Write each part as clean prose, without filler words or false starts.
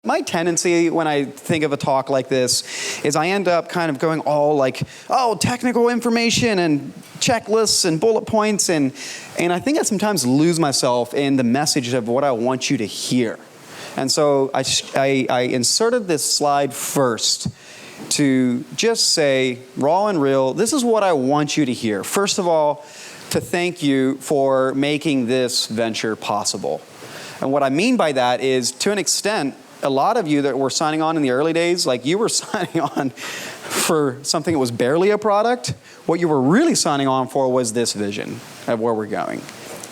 my tendency when I think of a talk like this is I end up kind of going all like, oh, technical information and checklists and bullet points, and I think I sometimes lose myself in the message of what I want you to hear. And so I inserted this slide first to just say, raw and real, this is what I want you to hear. First of all, to thank you for making this venture possible. And what I mean by that is, to an extent, a lot of you that were signing on in the early days, like you were signing on for something that was barely a product. What you were really signing on for was this vision of where we're going.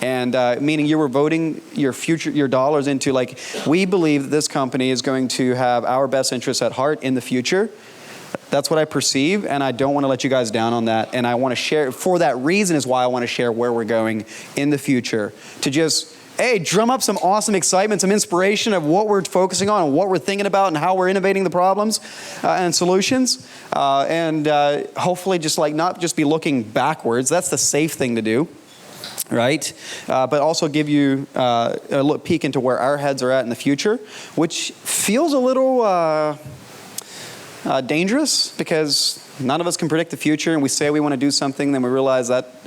And meaning you were voting your dollars into, like, we believe that this company is going to have our best interests at heart in the future. That's what I perceive, and I don't want to let you guys down on that. And I want to share, for that reason is why I want to share where we're going in the future. To just, hey, drum up some awesome excitement, some inspiration of what we're focusing on and what we're thinking about and how we're innovating the problems and solutions. And hopefully just like not just be looking backwards. That's the safe thing to do, right? But also give you a little peek into where our heads are at in the future, which feels a little dangerous because none of us can predict the future, and we say we want to do something, then we realize that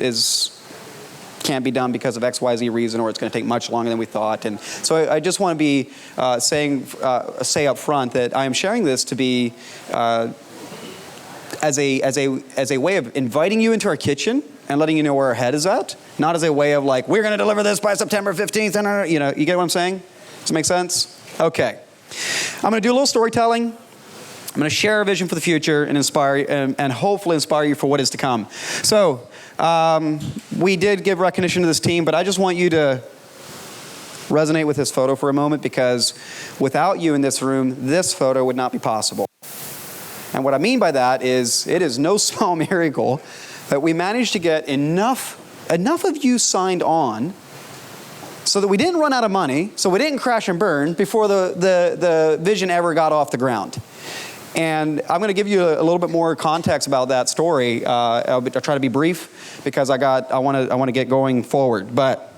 can't be done because of XYZ reason, or it's going to take much longer than we thought. And so I just want to be say up front that I am sharing this to be as a way of inviting you into our kitchen and letting you know where our head is at, not as a way of like, we're going to deliver this by September 15th, and you get what I'm saying? Does it make sense? Okay. I'm going to do a little storytelling. I'm going to share a vision for the future and inspire you, and hopefully inspire you for what is to come. So we did give recognition to this team, but I just want you to resonate with this photo for a moment, because without you in this room, this photo would not be possible. And what I mean by that is, it is no small miracle that we managed to get enough of you signed on so that we didn't run out of money, so we didn't crash and burn before the vision ever got off the ground. And I'm going to give you a little bit more context about that story. I'll try to be brief because I want to get going forward. But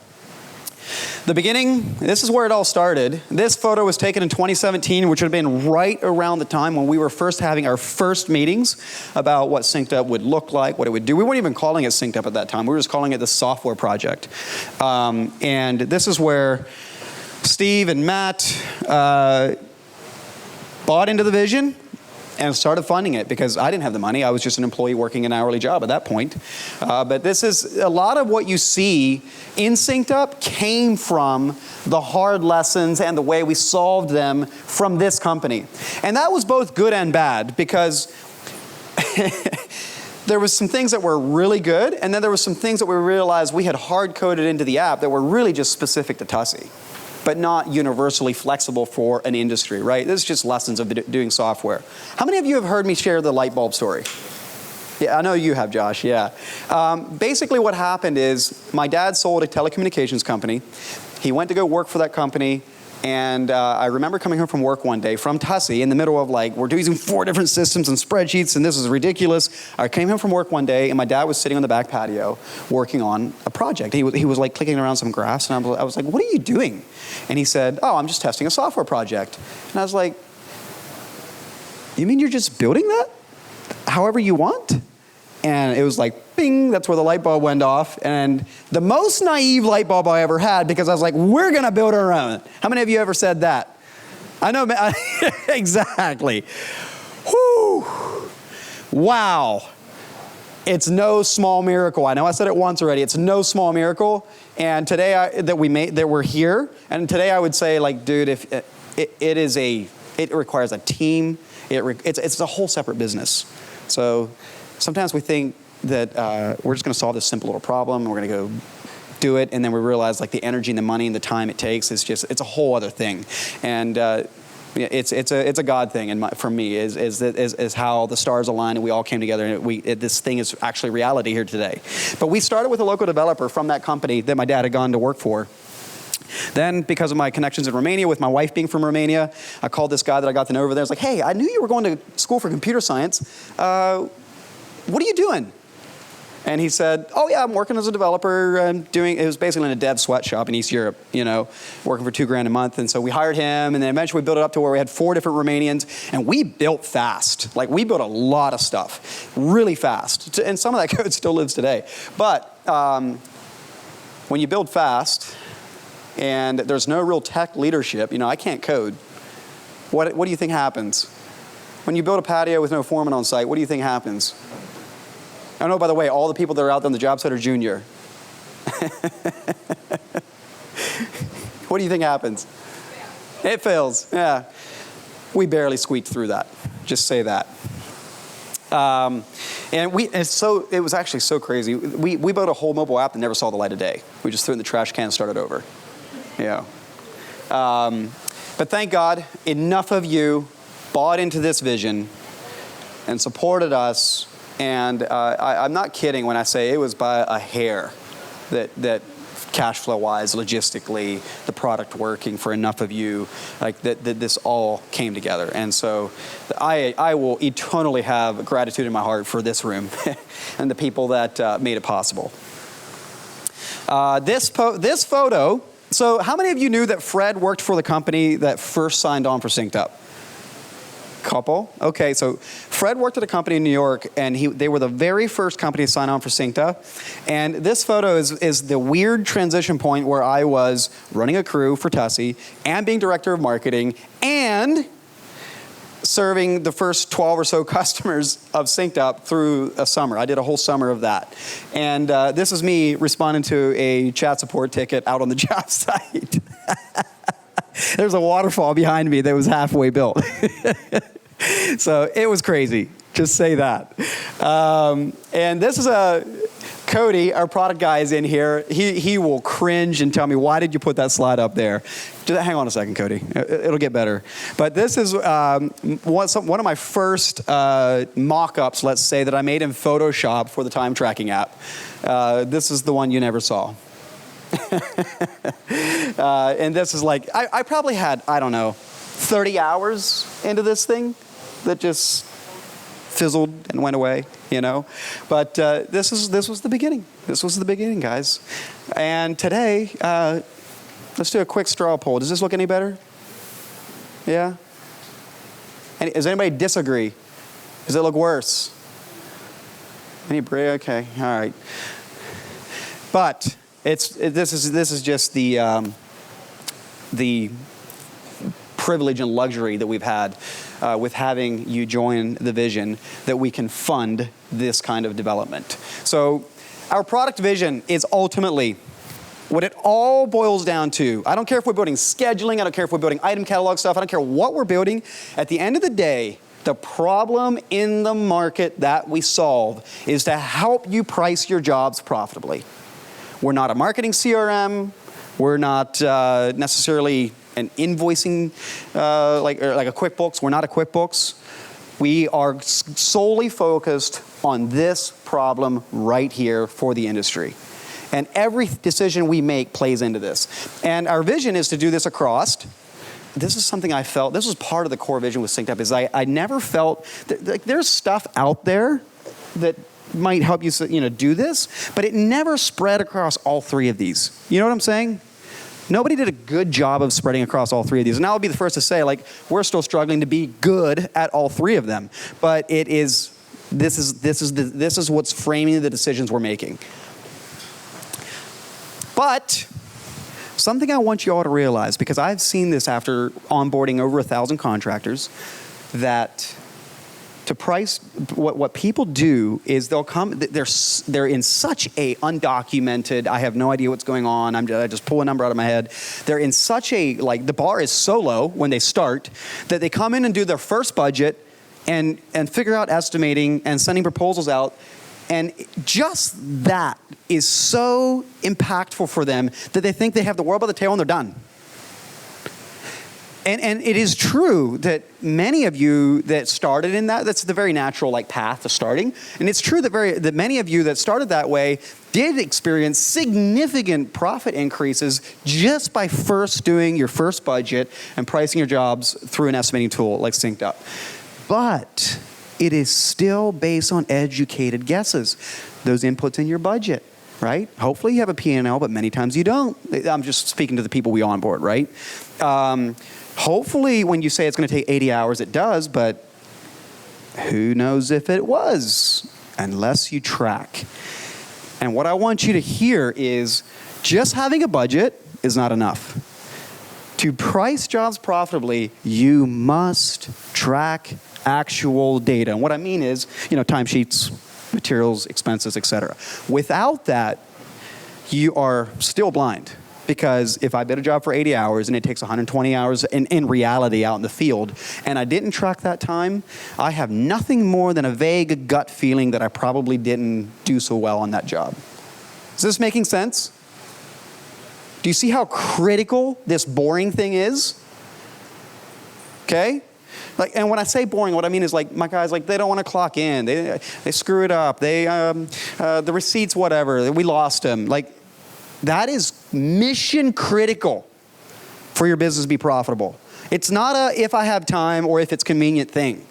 the beginning, this is where it all started. This photo was taken in 2017, which would have been right around the time when we were first having our first meetings about what SynkedUP would look like, what it would do. We weren't even calling it SynkedUP at that time. We were just calling it the software project. And this is where Steve and Matt bought into the vision and started funding it, because I didn't have the money. I was just an employee working an hourly job at that point. But this is a lot of what you see in SynkedUP came from the hard lessons and the way we solved them from this company. And that was both good and bad, because there was some things that were really good, and then there was some things that we realized we had hard-coded into the app that were really just specific to Tussie, but not universally flexible for an industry, right? This is just lessons of doing software. How many of you have heard me share the light bulb story? Yeah, I know you have, Josh, yeah. Basically what happened is my dad sold a telecommunications company. He went to go work for that company, and I remember coming home from work one day from Tussie in the middle of like, we're using 4 different systems and spreadsheets, and this is ridiculous. I came home from work one day, and my dad was sitting on the back patio working on a project. He was like clicking around some graphs, and I was like, what are you doing? And he said, oh, I'm just testing a software project. And I was like, you mean you're just building that however you want? And it was like, bing, that's where the light bulb went off. And the most naive light bulb I ever had, because I was like, we're going to build our own. How many of you ever said that? I know, exactly. Whew. Wow. It's no small miracle. I know I said it once already. It's no small miracle. And today that we're here. And today I would say, like, dude, if it requires a team. It's a whole separate business. So sometimes we think that we're just going to solve this simple little problem. We're going to go do it, and then we realize like the energy and the money and the time it takes it's a whole other thing. And it's a God thing, and for me is how the stars aligned and we all came together, and this thing is actually reality here today. But we started with a local developer from that company that my dad had gone to work for. Then, because of my connections in Romania, with my wife being from Romania, I called this guy that I got to know over there. I was like, hey, I knew you were going to school for computer science. What are you doing? And he said, oh yeah, I'm working as a developer. It was basically in a dev sweatshop in East Europe, working for $2,000 a month. And so we hired him, and then eventually we built it up to where we had 4 different Romanians, and we built fast. Like, we built a lot of stuff really fast. And some of that code still lives today. But when you build fast and there's no real tech leadership, I can't code. What do you think happens? When you build a patio with no foreman on site, what do you think happens? I know, by the way, all the people that are out there on the job site are junior. What do you think happens? It fails, yeah. We barely squeaked through that, just say that. And it was actually so crazy. We built a whole mobile app that never saw the light of day. We just threw it in the trash can and started over. Yeah. But thank God, enough of you bought into this vision and supported us. And I'm not kidding when I say it was by a hair that cash flow wise, logistically, the product working for enough of you, like that this all came together. And so I will eternally have gratitude in my heart for this room and the people that made it possible. This photo, so how many of you knew that Fred worked for the company that first signed on for SynkedUP? Couple. Okay, so Fred worked at a company in New York, and they were the very first company to sign on for SynkedUP. And this photo is the weird transition point where I was running a crew for Tussie and being director of marketing and serving the first 12 or so customers of SynkedUP through a summer. I did a whole summer of that. And this is me responding to a chat support ticket out on the job site. There's a waterfall behind me that was halfway built. So it was crazy, just say that. And this is Cody, our product guy, is in here. He will cringe and tell me, why did you put that slide up there? Hang on a second, Cody. It'll get better. But this is one of my first mock-ups, let's say, that I made in Photoshop for the time tracking app. This is the one you never saw. And this is like, I probably had, 30 hours into this thing that just fizzled and went away, But this was the beginning. This was the beginning, guys. And today, let's do a quick straw poll. Does this look any better? Yeah? Does anybody disagree? Does it look worse? Okay, all right. But this is just the privilege and luxury that we've had with having you join the vision that we can fund this kind of development. So our product vision is ultimately what it all boils down to. I don't care if we're building scheduling, I don't care if we're building item catalog stuff, I don't care what we're building. At the end of the day, the problem in the market that we solve is to help you price your jobs profitably. We're not a marketing CRM. We're not necessarily an invoicing like a QuickBooks. We're not a QuickBooks. We are solely focused on this problem right here for the industry. And every decision we make plays into this. And our vision is to do this across. This is something I felt, this was part of the core vision with SynkedUP, is I never felt, there's stuff out there that might help you do this, but it never spread across all 3 of these. You know what I'm saying? Nobody did a good job of spreading across all 3 of these. And I'll be the first to say, we're still struggling to be good at all 3 of them. But this is what's framing the decisions we're making. But something I want you all to realize, because I've seen this after onboarding over 1,000 contractors, that to price, what people do is they'll come, they're in such a undocumented, I have no idea what's going on, I just pull a number out of my head. They're in such a, the bar is so low when they start that they come in and do their first budget and figure out estimating and sending proposals out. And just that is so impactful for them that they think they have the world by the tail and they're done. And it is true that many of you that started in that's the very natural path to starting. And it's true that many of you that started that way did experience significant profit increases just by first doing your first budget and pricing your jobs through an estimating tool like SynkedUP. But it is still based on educated guesses. Those inputs in your budget, right? Hopefully you have a P&L, but many times you don't. I'm just speaking to the people we onboard, right? Hopefully when you say it's going to take 80 hours, it does, but who knows if it was, unless you track. And what I want you to hear is just having a budget is not enough. To price jobs profitably, you must track actual data. And what I mean is, timesheets, materials, expenses, etc. Without that, you are still blind. Because if I bid a job for 80 hours and it takes 120 hours in reality out in the field, and I didn't track that time, I have nothing more than a vague gut feeling that I probably didn't do so well on that job. Is this making sense? Do you see how critical this boring thing is? Okay? And when I say boring, what I mean is my guys, they don't want to clock in. They screw it up. The receipts, whatever. We lost them. That is mission critical for your business to be profitable. It's not a if I have time or if it's convenient thing.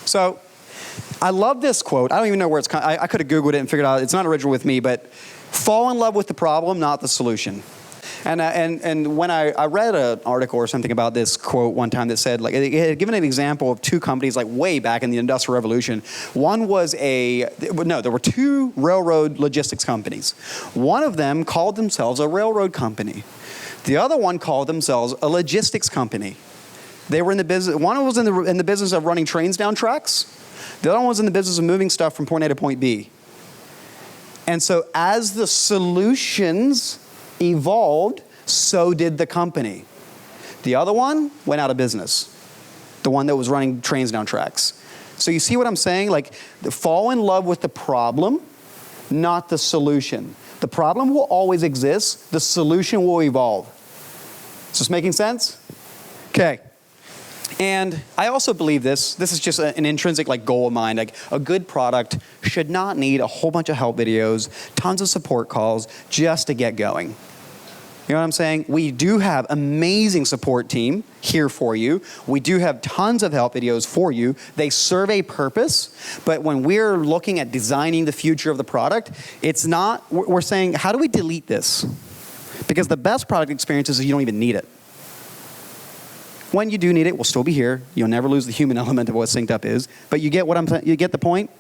So I love this quote. I don't even know where it's coming. I could have Googled it and figured out it's not original with me, but fall in love with the problem, not the solution. And when I read an article or something about this quote one time that said, it had given an example of two companies way back in the Industrial Revolution. One was there were two railroad logistics companies. One of them called themselves a railroad company. The other one called themselves a logistics company. They were in the business, one was in the business of running trains down tracks. The other one was in the business of moving stuff from point A to point B. And so as the solutions evolved, so did the company. The other one went out of business. The one that was running trains down tracks. So you see what I'm saying? Fall in love with the problem, not the solution. The problem will always exist. The solution will evolve. Is this making sense? Okay. And I also believe this is just an intrinsic goal of mine. A good product should not need a whole bunch of help videos, tons of support calls just to get going. You know what I'm saying? We do have amazing support team here for you. We do have tons of help videos for you. They serve a purpose, but when we're looking at designing the future of the product, we're saying, how do we delete this? Because the best product experience is you don't even need it. When you do need it, we'll still be here. You'll never lose the human element of what SynkedUP is. But you get what I'm saying? You get the point?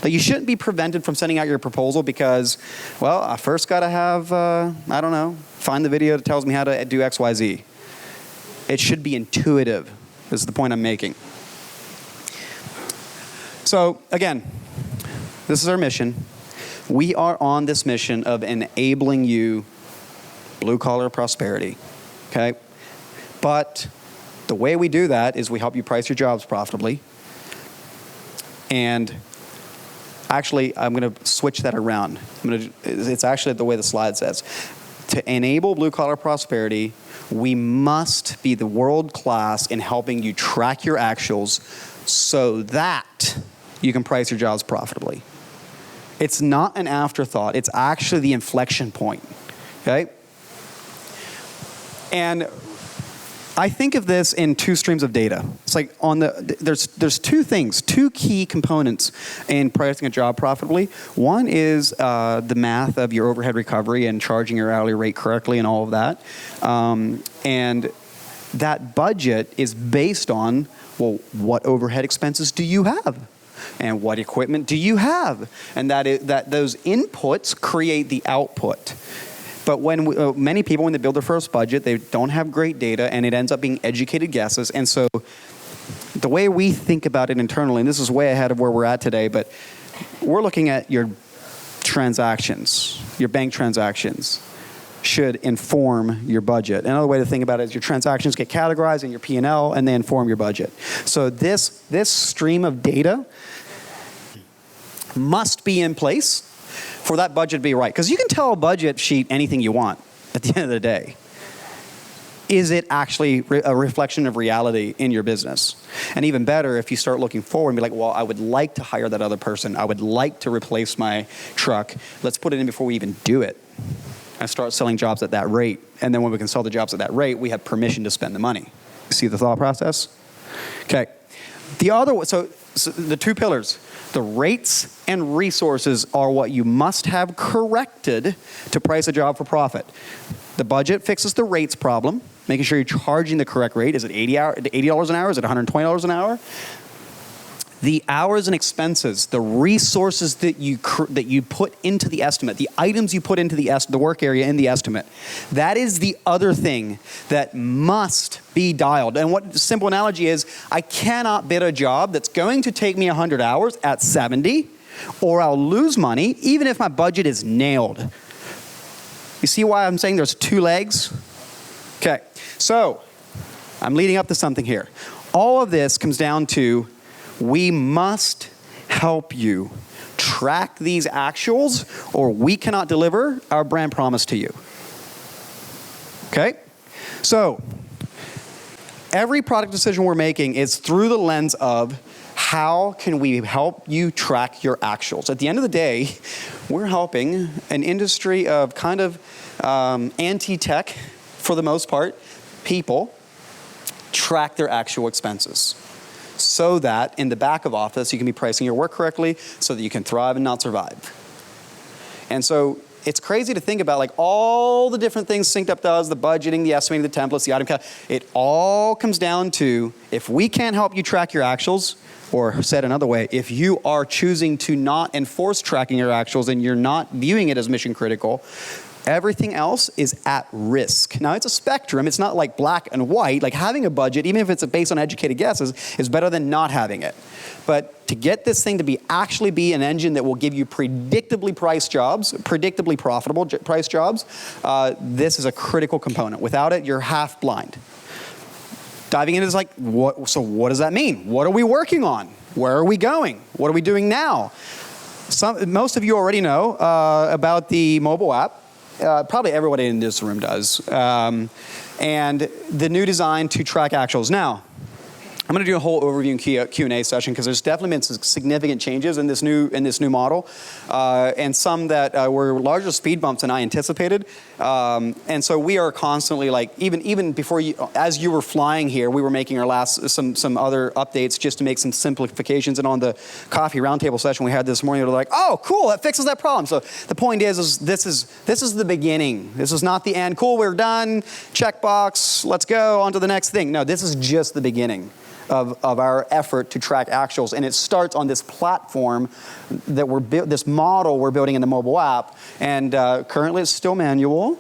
You shouldn't be prevented from sending out your proposal because, I first got to have, find the video that tells me how to do X, Y, Z. It should be intuitive, is the point I'm making. So, again, this is our mission. We are on this mission of enabling you blue-collar prosperity, okay? But the way we do that is we help you price your jobs profitably. And actually, I'm going to switch that around. It's actually the way the slide says. To enable blue-collar prosperity, we must be the world class in helping you track your actuals so that you can price your jobs profitably. It's not an afterthought. It's actually the inflection point, okay? And I think of this in two streams of data. It's there's two key components in pricing a job profitably. One is the math of your overhead recovery and charging your hourly rate correctly and all of that. And that budget is based on, what overhead expenses do you have? And what equipment do you have? And that those inputs create the output. But when many people, when they build their first budget, they don't have great data, and it ends up being educated guesses. And so the way we think about it internally, and this is way ahead of where we're at today, but we're looking at your transactions, your bank transactions should inform your budget. Another way to think about it is your transactions get categorized in your P&L, and they inform your budget. So this stream of data must be in place for that budget to be right. Because you can tell a budget sheet anything you want at the end of the day. Is it actually a reflection of reality in your business? And even better, if you start looking forward and be like, I would like to hire that other person. I would like to replace my truck. Let's put it in before we even do it. And start selling jobs at that rate. And then when we can sell the jobs at that rate, we have permission to spend the money. You see the thought process? Okay. The other one, so the two pillars, the rates and resources are what you must have corrected to price a job for profit. The budget fixes the rates problem, making sure you're charging the correct rate. Is it $80 an hour? Is it $120 an hour? The hours and expenses, the resources that you put into the estimate, the items you put into the work area in the estimate, that is the other thing that must be dialed. And what the simple analogy is, I cannot bid a job that's going to take me 100 hours at 70, or I'll lose money, even if my budget is nailed. You see why I'm saying there's two legs? Okay, so I'm leading up to something here. All of this comes down to we must help you track these actuals, or we cannot deliver our brand promise to you. Okay? So, every product decision we're making is through the lens of how can we help you track your actuals. At the end of the day, we're helping an industry of kind of anti-tech, for the most part, people track their actual expenses, so that in the back of office you can be pricing your work correctly so that you can thrive and not survive. And so it's crazy to think about like all the different things SynkedUP does, the budgeting, the estimating, the templates, the item count. It all comes down to if we can't help you track your actuals, or said another way, if you are choosing to not enforce tracking your actuals and you're not viewing it as mission critical, everything else is at risk. Now, it's a spectrum. It's not like black and white. Like having a budget, even if it's based on educated guesses, is better than not having it. But to get this thing to actually be an engine that will give you predictably priced jobs, predictably profitable price jobs, this is a critical component. Without it, you're half blind. Diving into this, like, so what does that mean? What are we working on? Where are we going? What are we doing now? Most of you already know about the mobile app. Probably everybody in this room does. And the new design to track actuals. Now, I'm going to do a whole overview and Q&A session because there's definitely been some significant changes in this new model, and some that were larger speed bumps than I anticipated. And so we are constantly like, even before as you were flying here, we were making our some other updates just to make some simplifications. And on the coffee roundtable session we had this morning, we were like, oh, cool, that fixes that problem. So the point is this is the beginning. This is not the end. Cool, we're done. Checkbox. Let's go on to the next thing. No, this is just the beginning of our effort to track actuals, and it starts on this platform that this model we're building in the mobile app, and currently it's still manual,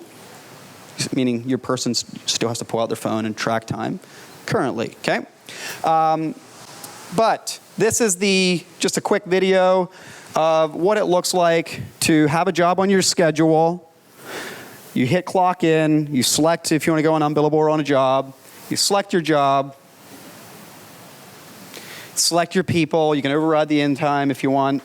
meaning your person still has to pull out their phone and track time currently, okay? But this is just a quick video of what it looks like to have a job on your schedule. You hit clock in, you select if you want to go on unbillable or on a job, you select your job, select your people. You can override the end time if you want.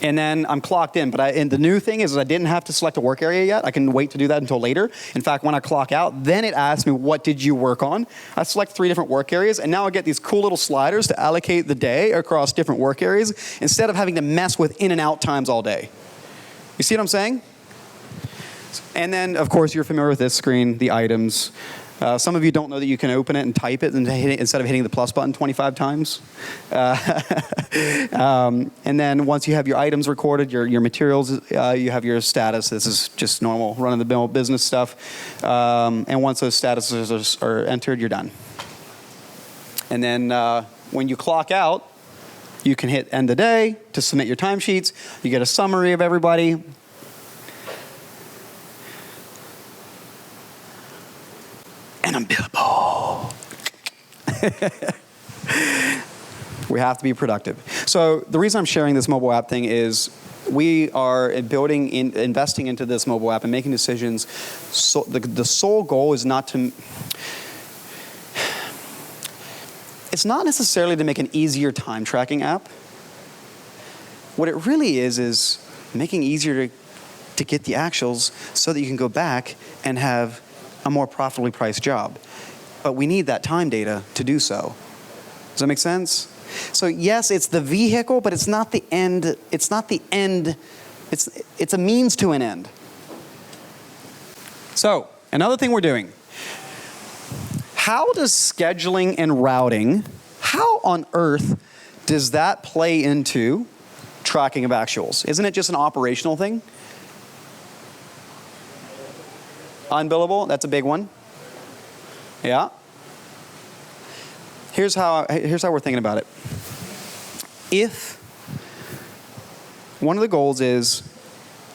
And then I'm clocked in. And the new thing is I didn't have to select a work area yet. I can wait to do that until later. In fact, when I clock out, then it asks me, what did you work on? I select 3 different work areas, and now I get these cool little sliders to allocate the day across different work areas instead of having to mess with in and out times all day. You see what I'm saying? And then, of course, you're familiar with this screen, the items. Some of you don't know that you can open it and type it instead of hitting the plus button 25 times. And then once you have your items recorded, your materials, you have your status. This is just normal run-of-the-mill business stuff. And once those statuses are entered, you're done. And then when you clock out, you can hit end of day to submit your timesheets. You get a summary of everybody. And I'm billable. We have to be productive. So the reason I'm sharing this mobile app thing is we are investing into this mobile app and making decisions. So the sole goal is not to, it's not necessarily to make an easier time tracking app. What it really is making easier to get the actuals so that you can go back and have a more profitably priced job. But we need that time data to do so. Does that make sense? So yes, it's the vehicle, but it's not the end. It's not the end. It's a means to an end. So, another thing we're doing. How does scheduling and routing, how on earth does that play into tracking of actuals? Isn't it just an operational thing? Unbillable, that's a big one. Yeah. Here's how we're thinking about it. If one of the goals is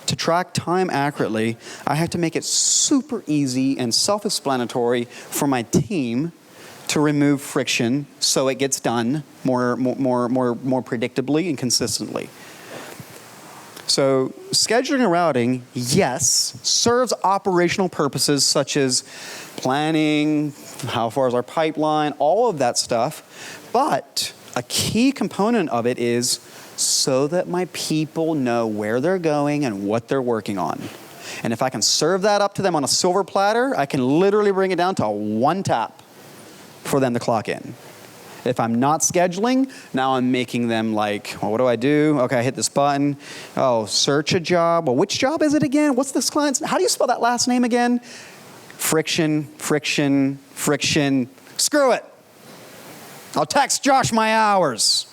to track time accurately, I have to make it super easy and self-explanatory for my team to remove friction so it gets done more predictably and consistently. So scheduling and routing, yes, serves operational purposes such as planning, how far is our pipeline, all of that stuff. But a key component of it is so that my people know where they're going and what they're working on. And if I can serve that up to them on a silver platter, I can literally bring it down to one tap for them to clock in. If I'm not scheduling, now I'm making them like, well, what do I do? Okay, I hit this button. Oh, search a job. Well, which job is it again? What's this client's? How do you spell that last name again? Friction. Screw it. I'll text Josh my hours.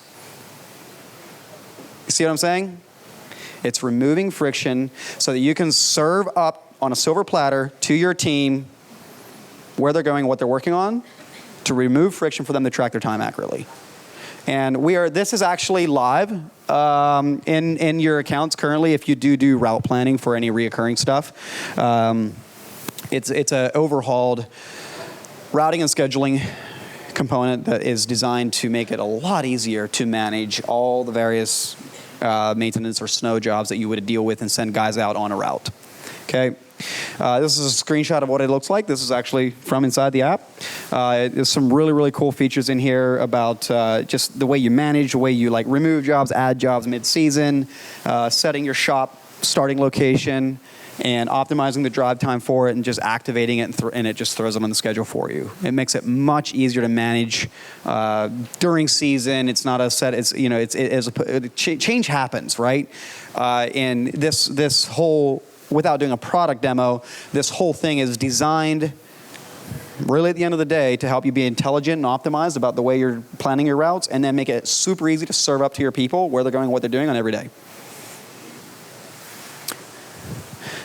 You see what I'm saying? It's removing friction so that you can serve up on a silver platter to your team where they're going, what they're working on, to remove friction for them to track their time accurately. And this is actually live in your accounts currently if you do route planning for any reoccurring stuff. It's an overhauled routing and scheduling component that is designed to make it a lot easier to manage all the various maintenance or snow jobs that you would deal with and send guys out on a route. Okay. This is a screenshot of what it looks like. This is actually from inside the app. There's some really, really cool features in here about just the way you manage, the way you like remove jobs, add jobs mid-season, setting your shop starting location, and optimizing the drive time for it and just activating it and it just throws it on the schedule for you. It makes it much easier to manage during season. It's not a set, change happens, right? And this whole, without doing a product demo, this whole thing is designed really at the end of the day to help you be intelligent and optimized about the way you're planning your routes and then make it super easy to serve up to your people where they're going, what they're doing on every day.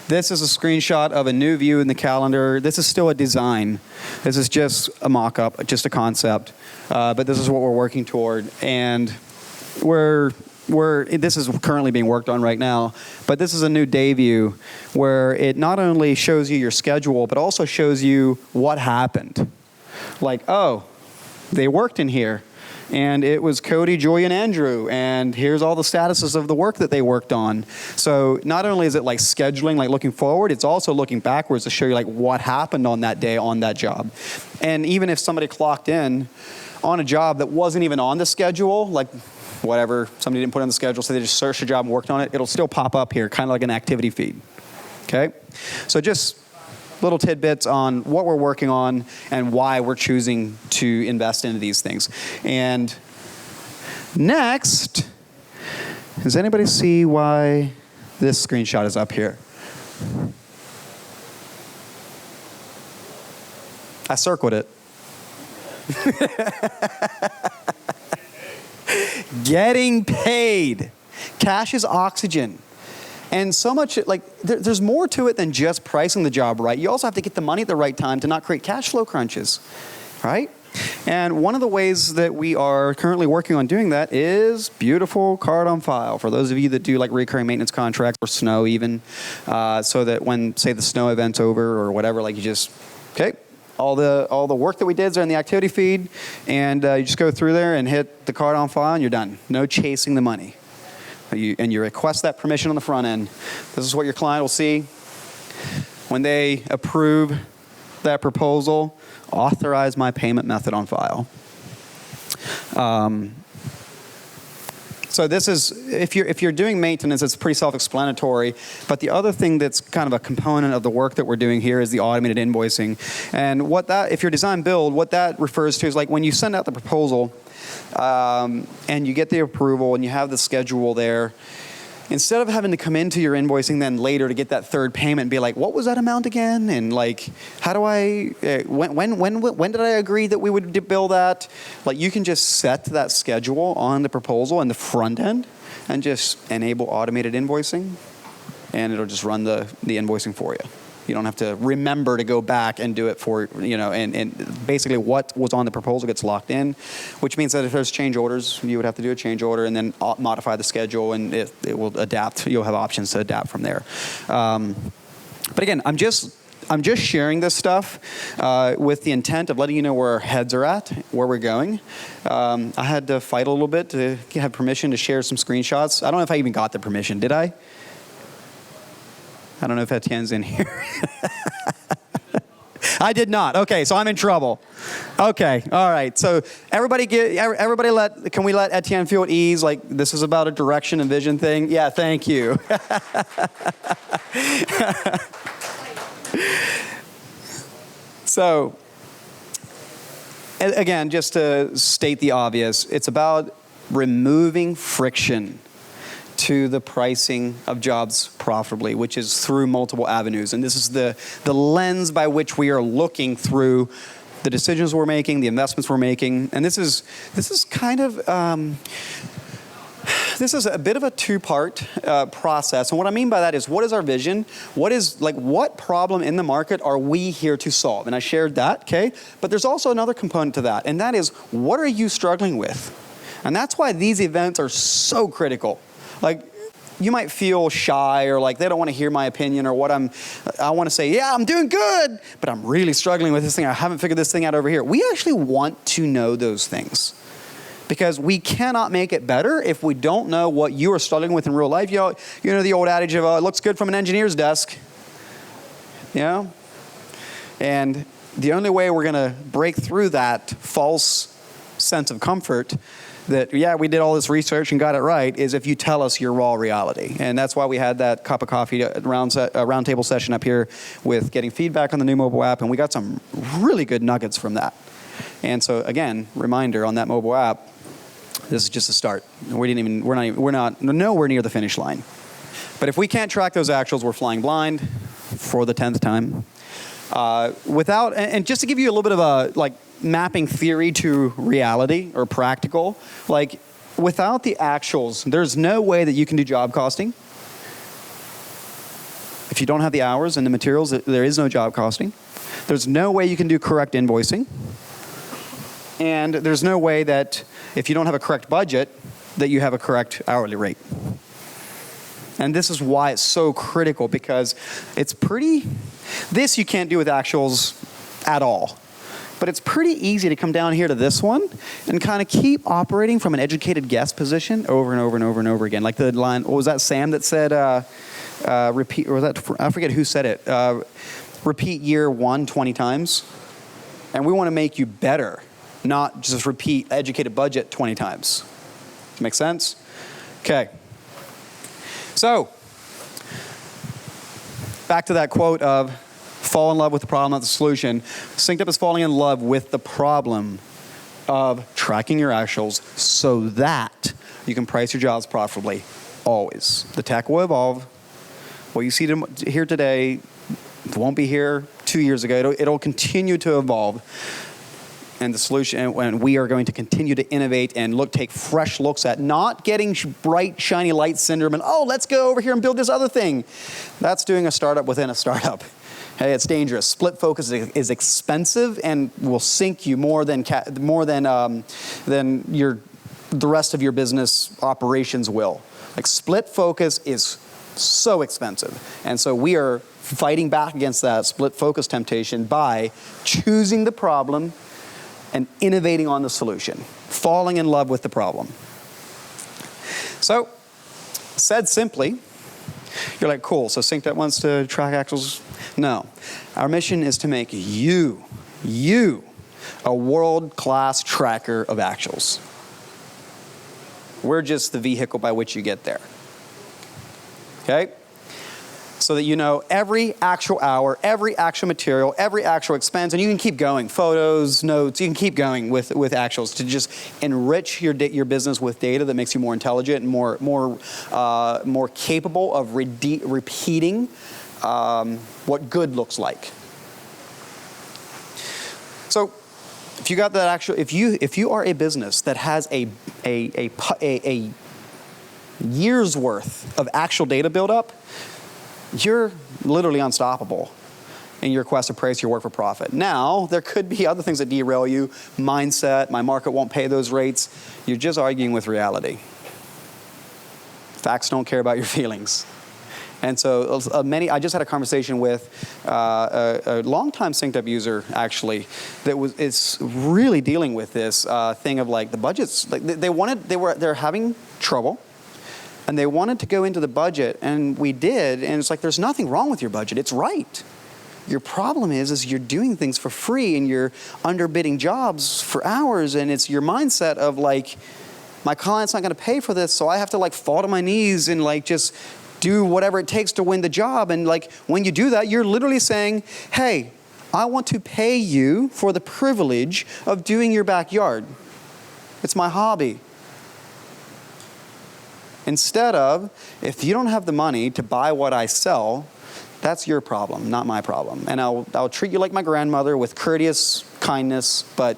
This is a screenshot of a new view in the calendar. This is still a design. This is just a mock-up, just a concept. But this is what we're working toward. And this is currently being worked on right now, but this is a new day view where it not only shows you your schedule, but also shows you what happened. Like, oh, they worked in here. And it was Cody, Joy, and Andrew. And here's all the statuses of the work that they worked on. So not only is it like scheduling, like looking forward, it's also looking backwards to show you like what happened on that day on that job. And even if somebody clocked in on a job that wasn't even on the schedule, like whatever, somebody didn't put it on the schedule, so they just searched a job and worked on it, it'll still pop up here, kind of like an activity feed. Okay? So just little tidbits on what we're working on and why we're choosing to invest into these things. And next, does anybody see why this screenshot is up here? I circled it. Getting paid. Cash is oxygen. And so much, like, there's more to it than just pricing the job right. You also have to get the money at the right time to not create cash flow crunches, right? And one of the ways that we are currently working on doing that is beautiful card on file. For those of you that do like recurring maintenance contracts or snow even, so that when, say, the snow event's over or whatever, like you just, okay, all the work that we did is in the activity feed, and you just go through there and hit the card on file and you're done. No chasing the money. And you request that permission on the front end. This is what your client will see when they approve that proposal. Authorize my payment method on file. So this is, if you're doing maintenance, it's pretty self-explanatory. But the other thing that's kind of a component of the work that we're doing here is the automated invoicing. And what that, if you're design build, what that refers to is like when you send out the proposal, and you get the approval and you have the schedule there, instead of having to come into your invoicing then later to get that third payment and be like, what was that amount again? And like, how do I, when did I agree that we would bill that? Like, you can just set that schedule on the proposal and the front end and just enable automated invoicing, and it'll just run the invoicing for you. You don't have to remember to go back and do it for, and basically what was on the proposal gets locked in, which means that if there's change orders, you would have to do a change order and then modify the schedule, and it will adapt. You'll have options to adapt from there. But again, I'm just sharing this stuff with the intent of letting you know where our heads are at, where we're going. I had to fight a little bit to have permission to share some screenshots. I don't know if I even got the permission. Did I? I don't know if Etienne's in here. I did not. Okay, so I'm in trouble. Okay, all right. So can we let Etienne feel at ease? Like, this is about a direction and vision thing? Yeah, thank you. So, again, just to state the obvious, it's about removing friction to the pricing of jobs profitably, which is through multiple avenues. And this is the lens by which we are looking through the decisions we're making, the investments we're making. And this is kind of, this is a bit of a two-part process. And what I mean by that is, what is our vision? What problem in the market are we here to solve? And I shared that, okay? But there's also another component to that, and that is, what are you struggling with? And that's why these events are so critical. Like, you might feel shy, or like they don't want to hear my opinion, or I want to say, yeah, I'm doing good, but I'm really struggling with this thing. I haven't figured this thing out over here. We actually want to know those things, because we cannot make it better if we don't know what you are struggling with in real life. You know the old adage of, it looks good from an engineer's desk. And the only way we're going to break through that false sense of comfort that, yeah, we did all this research and got it right, is if you tell us your raw reality. And that's why we had that cup of coffee roundtable session up here with getting feedback on the new mobile app, and we got some really good nuggets from that. And so, again, reminder on that mobile app, this is just a start. We're not nowhere near the finish line. But if we can't track those actuals, we're flying blind for the 10th time. And just to give you a little bit of a mapping theory to reality or practical, without the actuals, there's no way that you can do job costing. If you don't have the hours and the materials, there is no job costing. There's no way you can do correct invoicing. And there's no way that if you don't have a correct budget, that you have a correct hourly rate. And this is why it's so critical, because this you can't do with actuals at all. But it's pretty easy to come down here to this one and kind of keep operating from an educated guess position over and over and over and over again. Like the line, what was that, Sam, that said, repeat, or was that, I forget who said it, repeat year 1 20 times. And we want to make you better, not just repeat educated budget 20 times. Make sense? Okay. So, back to that quote of fall in love with the problem, not the solution. SynkedUP is falling in love with the problem of tracking your actuals so that you can price your jobs profitably, always. The tech will evolve. What you see here today won't be here 2 years ago. It'll continue to evolve. And the solution, and we are going to continue to innovate and take fresh looks at not getting bright, shiny light syndrome and, let's go over here and build this other thing. That's doing a startup within a startup. Hey, it's dangerous. Split focus is expensive and will sink you more than the rest of your business operations will. Split focus is so expensive. And so we are fighting back against that split focus temptation by choosing the problem and innovating on the solution, falling in love with the problem. So, said simply, you're like, cool, so SynkedUP wants to track actuals? No. Our mission is to make you a world-class tracker of actuals. We're just the vehicle by which you get there. Okay? so that you know every actual hour, every actual material, every actual expense, and you can keep going. Photos, notes, you can keep going with actuals to just enrich your business with data that makes you more intelligent and more capable of repeating what good looks like. So, if you got that actual, if you are a business that has a year's worth of actual data build up, you're literally unstoppable in your quest to price your work for profit. Now, there could be other things that derail you. Mindset, my market won't pay those rates. You're just arguing with reality. Facts don't care about your feelings. And so I just had a conversation with a longtime SynkedUP user, actually, is really dealing with this thing of like the budgets. Like they're having trouble, and they wanted to go into the budget, and we did, and it's like there's nothing wrong with your budget. It's right. Your problem is you're doing things for free, and you're underbidding jobs for hours, and it's your mindset of like, my client's not going to pay for this, so I have to like fall to my knees and like just do whatever it takes to win the job. And like when you do that, you're literally saying, hey, I want to pay you for the privilege of doing your backyard. It's my hobby. Instead of, if you don't have the money to buy what I sell, that's your problem, not my problem. And I'll treat you like my grandmother with courteous kindness, but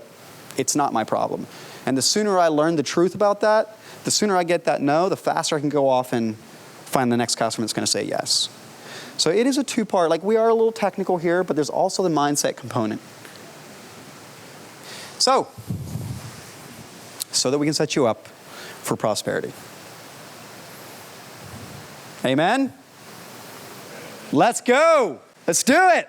it's not my problem. And the sooner I learn the truth about that, the sooner I get that no, the faster I can go off and find the next customer that's going to say yes. So it is a two-part. Like, we are a little technical here, but there's also the mindset component. So that we can set you up for prosperity. Amen? Let's go. Let's do it.